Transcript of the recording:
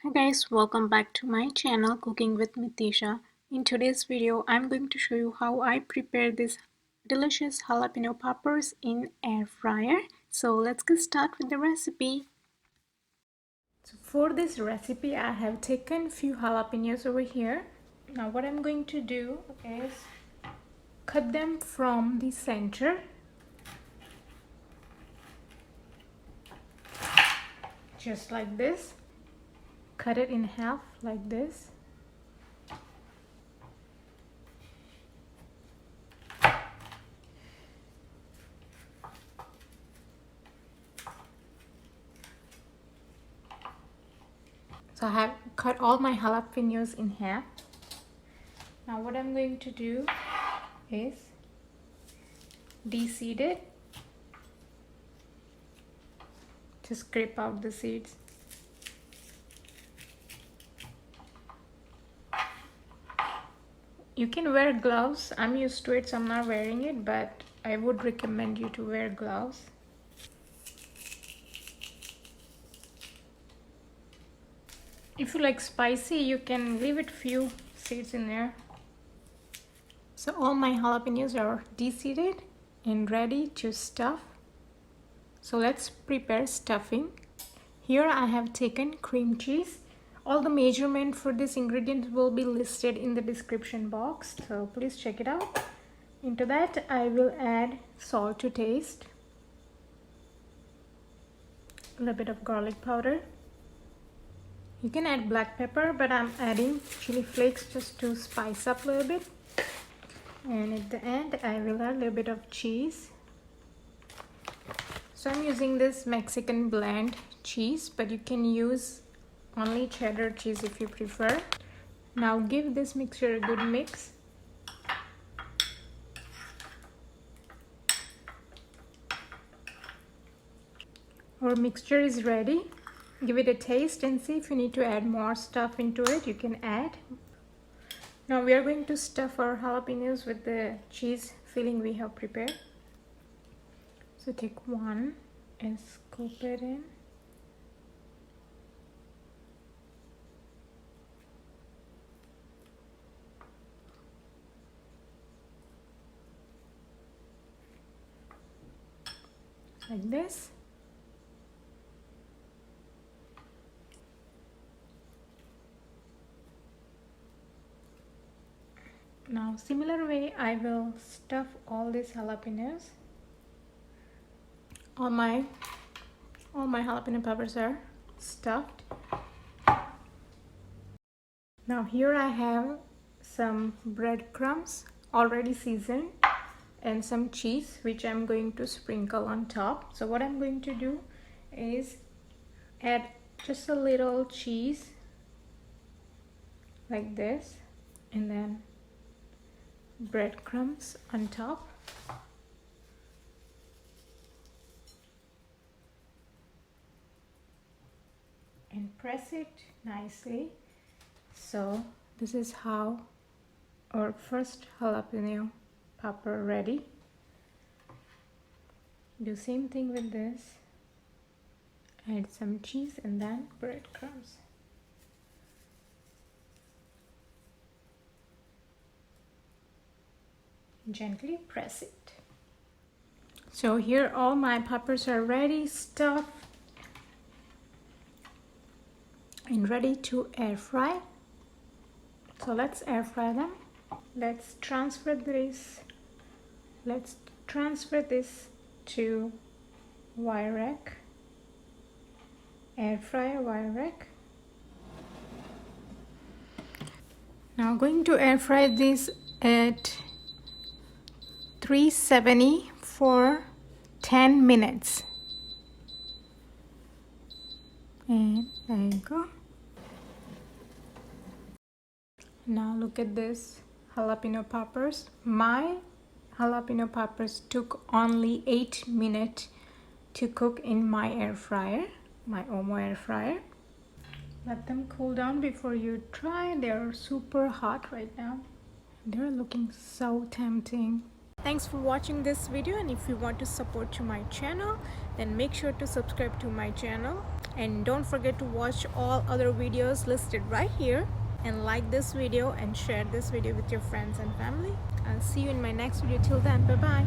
Hi guys, welcome back to my channel Cooking with Mitisha. In today's video, I'm going to show you how I prepare these delicious jalapeno poppers in air fryer. So let's get started with the recipe. So for this recipe, I have taken few jalapenos over here. Now what I'm going to do is cut them from the center. Just like this. Cut it in half like this. So I have cut all my jalapenos in half. Now what I'm going to do is de-seed it. Just scrape out the seeds. You can wear gloves. I'm used to it, so I'm not wearing it, but I would recommend you to wear gloves. If you like spicy, you can leave it few seeds in there. So all my jalapenos are de-seeded and ready to stuff. So let's prepare stuffing. Here I have taken cream cheese. All the measurement for this ingredient will be listed in the description box, so please check it out. Into that I will add salt to taste, a little bit of garlic powder. You can add black pepper, but I'm adding chili flakes just to spice up a little bit. And at the end I will add a little bit of cheese. So I'm using this Mexican blend cheese, but you can use only cheddar cheese if you prefer. Now give this mixture a good mix. Our mixture is ready. Give it a taste and see if you need to add more stuff into it. You can add. Now we are going to stuff our jalapenos with the cheese filling we have prepared. So take one and scoop it in. Like this. Now similar way I will stuff all these jalapenos. All my jalapeno peppers are stuffed. Now here I have some breadcrumbs already seasoned and some cheese which I'm going to sprinkle on top. So what I'm going to do is add just a little cheese like this and then breadcrumbs on top. And press it nicely. So this is how our first jalapeno popper ready. Do same thing with this. Add some cheese and then breadcrumbs. Gently press it. So here all my poppers are ready, stuffed and ready to air fry. So let's air fry them. Let's transfer this to wire rack, air fryer wire rack. Now I'm going to air fry this at 370 for 10 minutes. And there you go. Now look at this jalapeno poppers. My jalapeno poppers took only 8 minutes to cook in my air fryer, my Omo air fryer. Let them cool down before you try. They're super hot right now. They're looking so tempting. Thanks for watching this video, and if you want to support to my channel, then make sure to subscribe to my channel, and don't forget to watch all other videos listed right here, and like this video and share this video with your friends and family. I'll see you in my next video. Till then, bye bye.